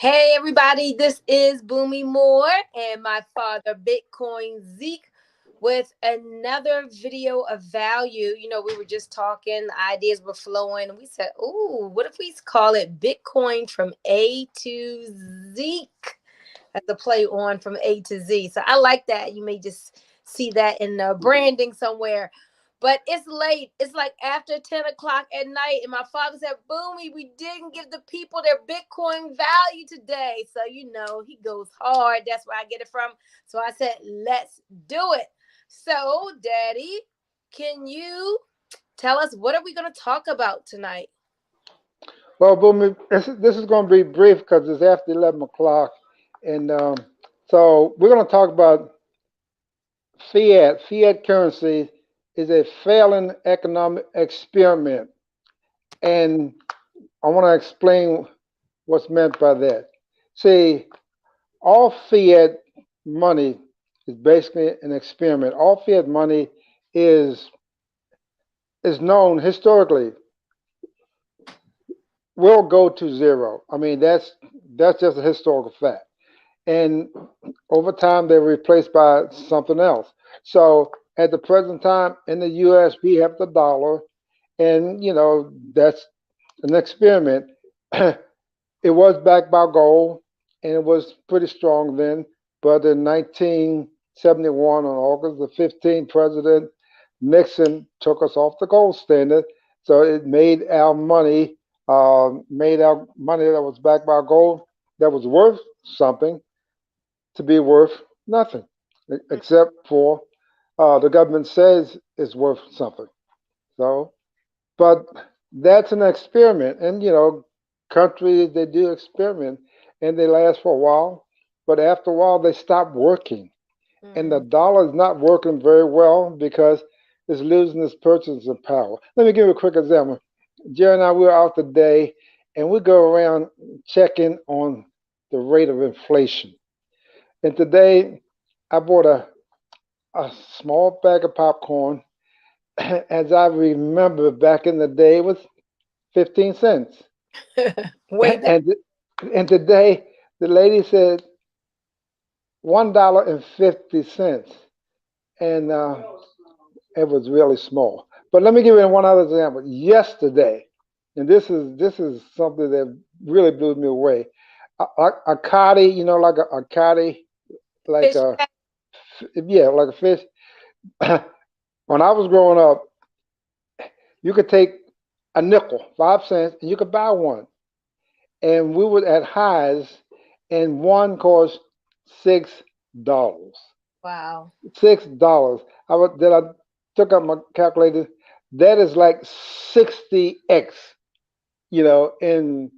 Hey everybody, this is Boomy Moore and my father Bitcoin Zeke with another video of value. We were just talking, ideas were flowing. We said, "Ooh, what if we call it Bitcoin from A to Zeke?" As a play on from A to Z. So I like that. You may just see that in the branding somewhere. But it's late. It's like after 10 o'clock at night. And my father said, Boomy, we didn't give the people their Bitcoin value today. So, he goes hard. That's where I get it from. So I said, let's do it. So, Daddy, can you tell us what are we going to talk about tonight? Well, Boomy, this is going to be brief because it's after 11 o'clock. And so we're going to talk about fiat. Fiat currency is a failing economic experiment. And I want to explain what's meant by that. See, all fiat money is basically an experiment. All fiat money is is known historically will go to zero. I mean, that's just a historical fact. And over time, they're replaced by something else. So at the present time in the U.S., we have the dollar, and that's an experiment. It was backed by gold, and it was pretty strong then. But in 1971, on August the 15th, President Nixon took us off the gold standard. So it made our money that was backed by gold that was worth something to be worth nothing, except for the government says it's worth something. So, but that's an experiment, and countries they do experiment, and they last for a while, but after a while they stop working, and the Mm-hmm. dollar is not working very well because it's losing its purchasing power. Let me give you a quick example. Jerry and I we were out today, and we go around checking on the rate of inflation. And today I bought a small bag of popcorn. As I remember back in the day, it was 15 cents. Way back. And, and today the lady said $1.50. And it was really small. But let me give you one other example. Yesterday, and this is something that really blew me away. A coddy, like a coddy, like Fish a back. yeah, like a fish. When I was growing up, you could take a nickel, 5 cents, and you could buy one. And we were at highs, and one cost $6. Wow. $6. Then I took out my calculator. That is like 60x, in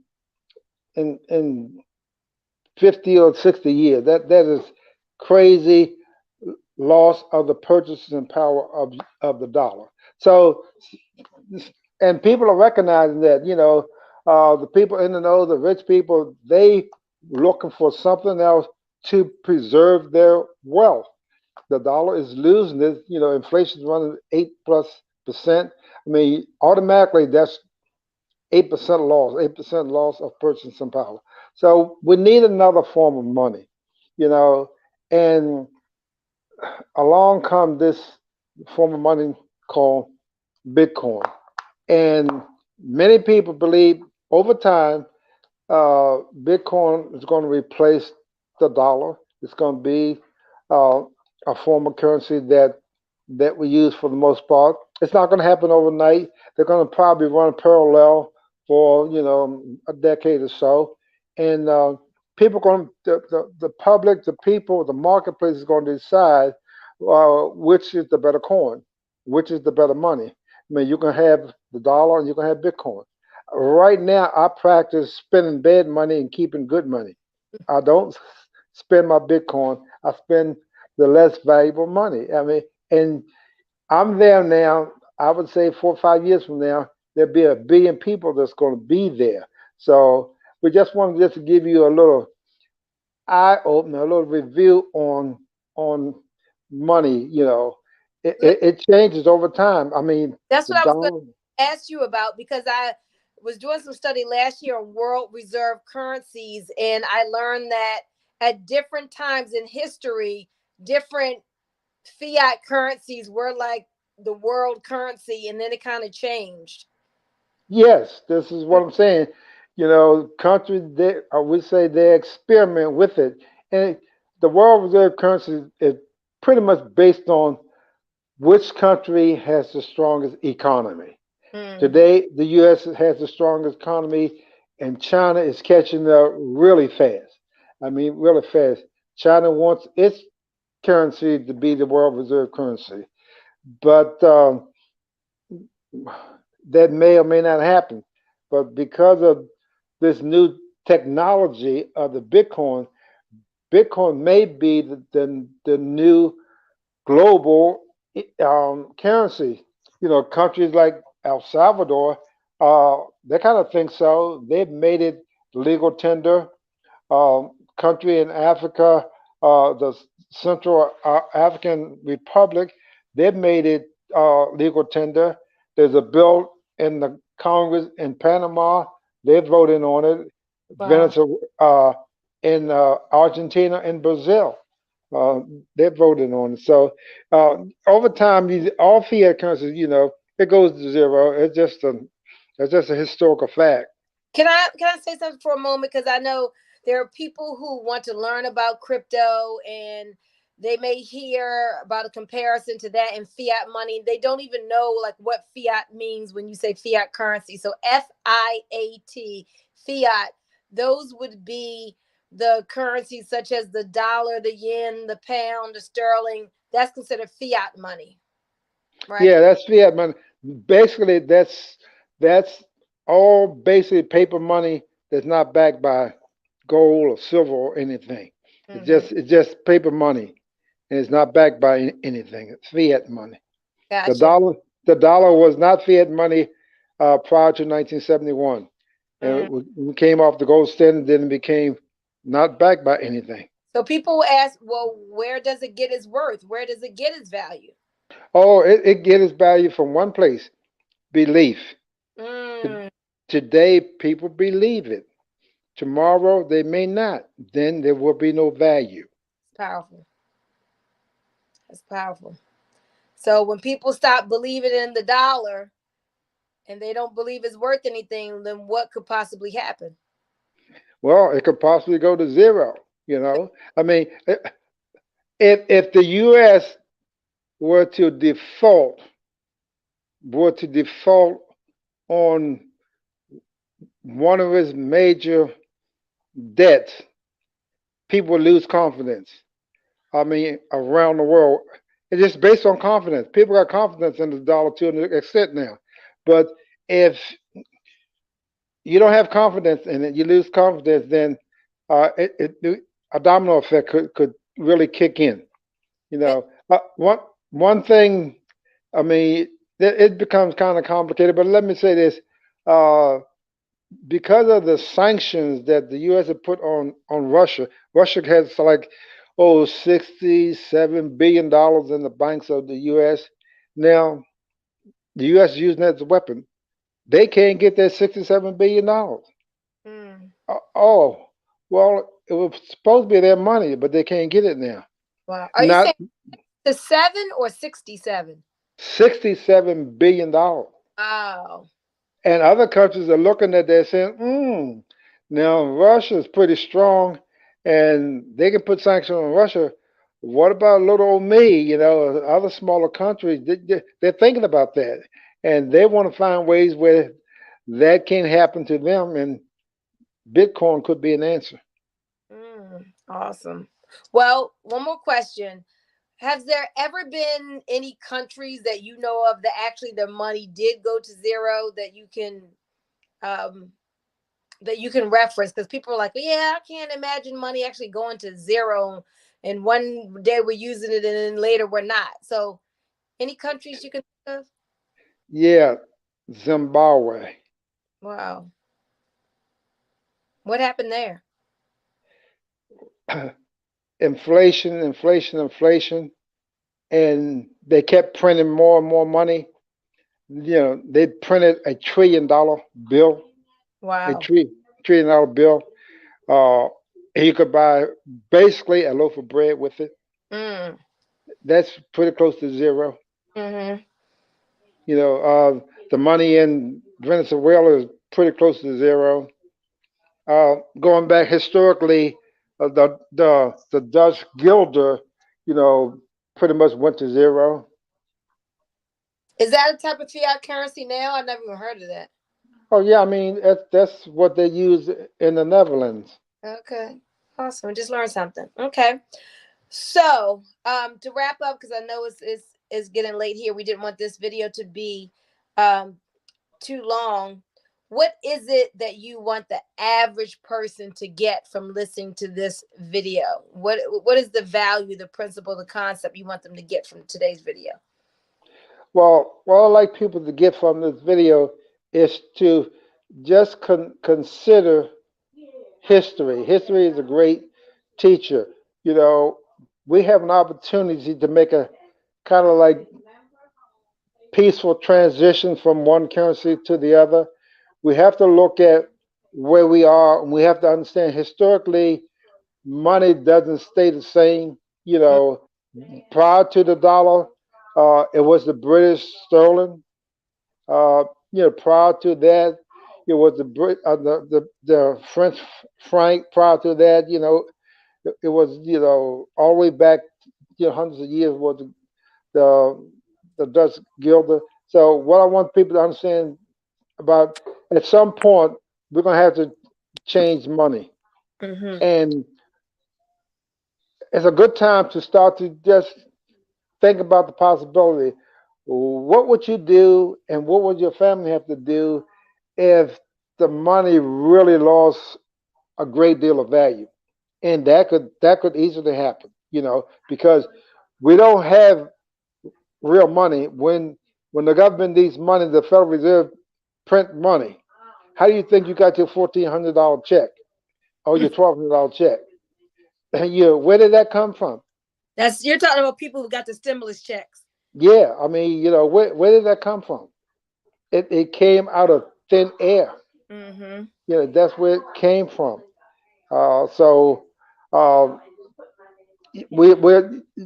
50 or 60 years. That is crazy loss of the purchasing power of the dollar. So, and people are recognizing that, the people in the know, the rich people, they looking for something else to preserve their wealth. The dollar is losing this. Inflation is running 8+%. I mean, automatically that's 8% loss, 8% loss of purchasing power. So we need another form of money, you know, and along come this form of money called Bitcoin. And many people believe over time, Bitcoin is going to replace the dollar. It's going to be uh, a form of currency that we use for the most part. It's not going to happen overnight. They're going to probably run parallel for a decade or so, and people going the public, the people, the marketplace is going to decide which is the better coin, which is the better money. I mean, you can have the dollar and you can have Bitcoin. Right now, I practice spending bad money and keeping good money. I don't spend my Bitcoin. I spend the less valuable money. I mean, and I'm there now. I would say 4 or 5 years from now, there'll be 1 billion people that's going to be there. So we just wanted just to give you a little eye opener, a little review on money. It changes over time. I mean, That's the what I was going dollar. to ask you about because I was doing some study last year on world reserve currencies, and I learned that at different times in history, different fiat currencies were like the world currency, and then it kind of changed. Yes, this is what I'm saying. Countries they I would say they experiment with it, and the world reserve currency is pretty much based on which country has the strongest economy. Mm, Today, the U.S. has the strongest economy, and China is catching up really fast. I mean, really fast. China wants its currency to be the world reserve currency, but that may or may not happen. But because of this new technology of the Bitcoin, Bitcoin may be the new global currency. Countries like El Salvador, they kind of think so. They've made it legal tender. Country in Africa, the Central African Republic, they've made it legal tender. There's a bill in the Congress in Panama. They're voting on it. wow. Venezuela, in Argentina and Brazil, uh, they're voting on it. So over time, these all fiat currencies, it goes to zero. It's just a historical fact. Can I say something for a moment? Because I know there are people who want to learn about crypto, and they may hear about a comparison to that and fiat money. They don't even know like what fiat means when you say fiat currency. So FIAT, fiat, those would be the currencies such as the dollar, the yen, the pound, the sterling. That's considered fiat money, right? Yeah, that's fiat money. Basically, that's all basically paper money that's not backed by gold or silver or anything. It's Mm-hmm. just it's just paper money, and it's not backed by anything. It's fiat money. The Gotcha. dollar the dollar was not fiat money prior to 1971, and Mm. we came off the gold standard, then it became not backed by anything. So people will ask, well, where does it get its worth? Where does it get its value? Oh, it gets its value from one place: belief. To- Mm, Today, people believe it. Tomorrow, they may not. Then there will be no value. it's powerful. It's powerful. So when people stop believing in the dollar and they don't believe it's worth anything, then what could possibly happen? Well, it could possibly go to zero. I mean, if the U.S. were to default on one of its major debts, people would lose confidence. I mean, around the world, it's just based on confidence. People got confidence in the dollar to an extent now, but if you don't have confidence in it, you lose confidence, then a domino effect could really kick in. Eh, One thing, I mean, it becomes kind of complicated, but let me say this. Uh, because of the sanctions that the U.S. had put on Russia, Russia has like, $67 billion in the banks of the U.S. Now, the U.S. is using that as a weapon. They can't get that $67 billion. mm, Oh, well, it was supposed to be their money, but they can't get it now. wow. Are you Not saying the 7 or 67? $67 billion. Wow. And other countries are looking at that saying, now Russia is pretty strong and they can put sanctions on Russia. What about little old me? Other smaller countries, they're thinking about that. And they want to find ways where that can't happen to them. And Bitcoin could be an answer. Awesome. Well, one more question. Has there ever been any countries that you know of that actually their money did go to zero um that you can reference? Because people are like, well, yeah, I can't imagine money actually going to zero, and one day we're using it and then later we're not. So any countries you can think of? Yeah, Zimbabwe. Wow. What happened there? Inflation, inflation, inflation. And they kept printing more and more money. They printed $1 trillion bill. a Wow. $3 bill. Uh, and you could buy basically a loaf of bread with it. Mm. That's pretty close to zero. Mm-hmm. The money in Venezuela is pretty close to zero. Going back historically, the Dutch guilder, you know, pretty much went to zero. Is that a type of fiat currency now? I never even heard of that. Oh yeah, I mean that's what they use in the Netherlands. Okay. Awesome. I just learned something. Okay. So, to wrap up, because I know it's getting late here. We didn't want this video to be um too long. What is it that you want the average person to get from listening to this video? What is the value, the principle, the concept you want them to get from today's video? Well, what I like people to get from this video is to just consider history. History is a great teacher. You know, we have an opportunity to make a kind of like peaceful transition from one currency to the other. We have to look at where we are, and we have to understand historically, money doesn't stay the same. You know, prior to the dollar, it was the British sterling. Uh, prior to that, it was the French franc. Prior to that, it was all the way back, hundreds of years was the the Dutch guilder. So what I want people to understand about at some point we're gonna have to change money, Mm-hmm. and it's a good time to start to just think about the possibility. What would you do, and what would your family have to do if the money really lost a great deal of value? And that could easily happen, because we don't have real money. When the government needs money, the Federal Reserve print money. How do you think you got your $1,400 check or your $1,200 check? Where did that come from? That's you're talking about people who got the stimulus checks. Yeah, I mean, where did that come from? It came out of thin air. Mm-hmm. That's where it came from. So um, we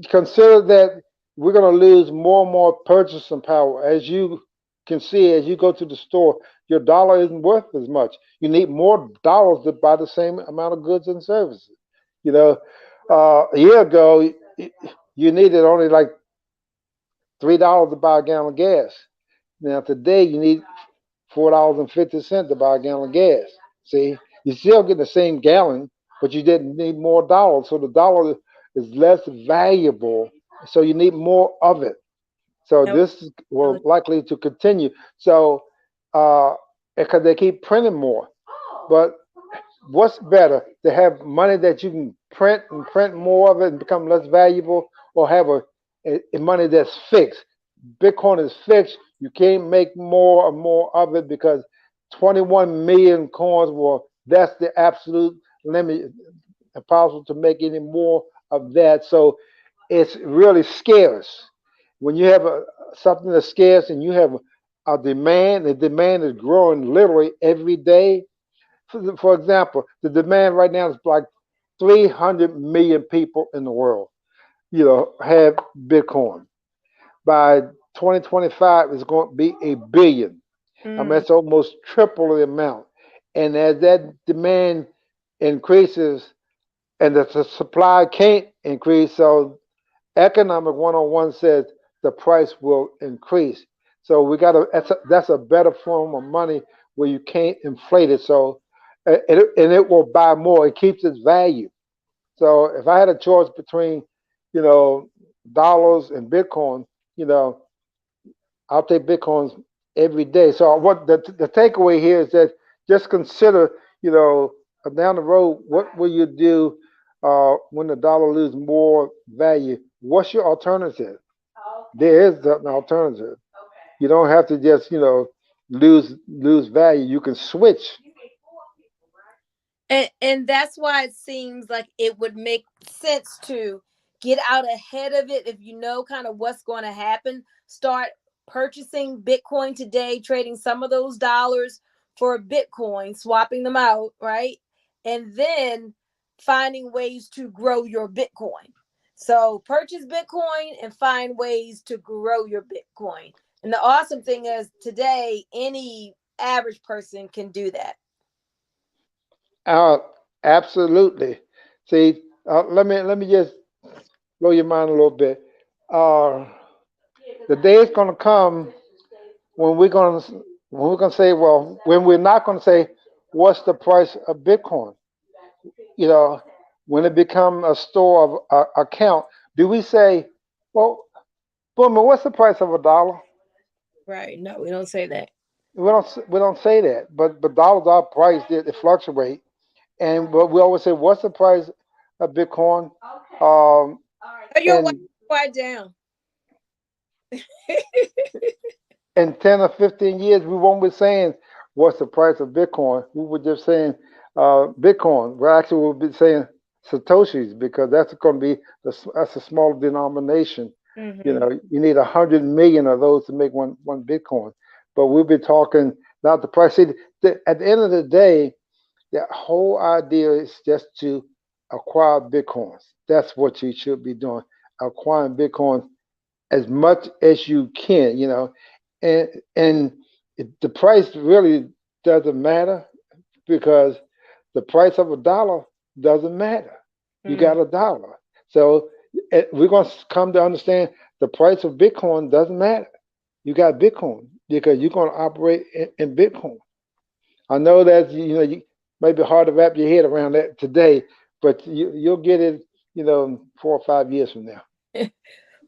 consider that we're going to lose more and more purchasing power. As you can see, as you go to the store, your dollar isn't worth as much. You need more dollars to buy the same amount of goods and services. You know, a year ago, you needed only like $3 to buy a gallon of gas. Now today, you need $4.50 to buy a gallon of gas. See, you still get the same gallon, but you didn't need more dollars. So the dollar is less valuable. So you need more of it. So Nope. this will likely to continue. So because they keep printing more, but what's better to have money that you can print and print more of it and become less valuable, or have a money that's fixed? Bitcoin is fixed. You can't make more and more of it because 21 million coins, well, that's the absolute limit. Impossible to make any more of that. So it's really scarce. When you have something that's scarce and you have a demand, the demand is growing literally every day. For example, the demand right now is like 300 million people in the world, have Bitcoin. By 2025, it's going to be a billion. I mean, Mm. that's almost triple the amount. And as that demand increases and the supply can't increase, so economic 101 says the price will increase. So we got to that's a better form of money where you can't inflate it. So and it will buy more. It keeps its value. So if I had a choice between, you know, dollars and Bitcoin, you know, I'll take Bitcoins every day. So what the takeaway here is that just consider, down the road, what will you do when the dollar loses more value? What's your alternative? There is an alternative. You don't have to just, lose value. You can switch. And that's why it seems like it would make sense to get out ahead of it if you know kind of what's going to happen. Start purchasing Bitcoin today, trading some of those dollars for Bitcoin, swapping them out, right? And then finding ways to grow your Bitcoin. So purchase Bitcoin and find ways to grow your Bitcoin. And the awesome thing is today, any average person can do that. Uh, Absolutely. See, let me just blow your mind a little bit. Uh, the day is going to come when we're going to say, well, when we're not going to say, what's the price of Bitcoin? You know, when it become a store of account, do we say, well, Boomer, what's the price of a dollar? Right. No, we don't say that. We don't say that, but dollars are priced. They fluctuate, and but we always say, what's the price of Bitcoin? Um, Are your wife and quiet down? in 10 or 15 years, we won't be saying what's the price of Bitcoin. We were just saying Bitcoin. We actually will be saying Satoshis because that's going to be that's a small denomination. You Hmm. know, you need 100 million of those to make one Bitcoin. But we'll be talking not the price. See, at the end of the day, the whole idea is just to acquire Bitcoins. That's what you should be doing, acquiring Bitcoins as much as you can, and the price really doesn't matter because the price of a dollar doesn't matter. You Mm. got a dollar, so we're going to come to understand the price of Bitcoin doesn't matter. You got Bitcoin because you're going to operate in Bitcoin. I know that you may be hard to wrap your head around that today, but you'll get it, 4 or 5 years from now.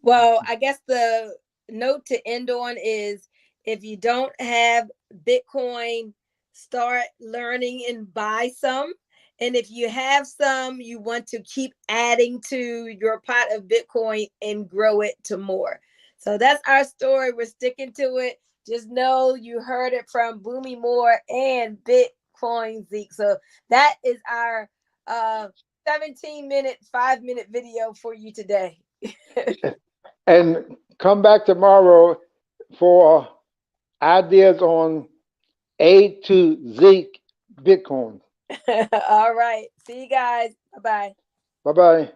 Well, I guess the note to end on is if you don't have Bitcoin, start learning and buy some. And if you have some, you want to keep adding to your pot of Bitcoin and grow it to more. So that's our story. We're sticking to it. Just know you heard it from Boomy Moore and Bitcoin Zeke. So that is our 17-minute, 5-minute video for you today. And come back tomorrow for ideas on A to Z Bitcoin. All right. See you guys. Bye bye. Bye bye.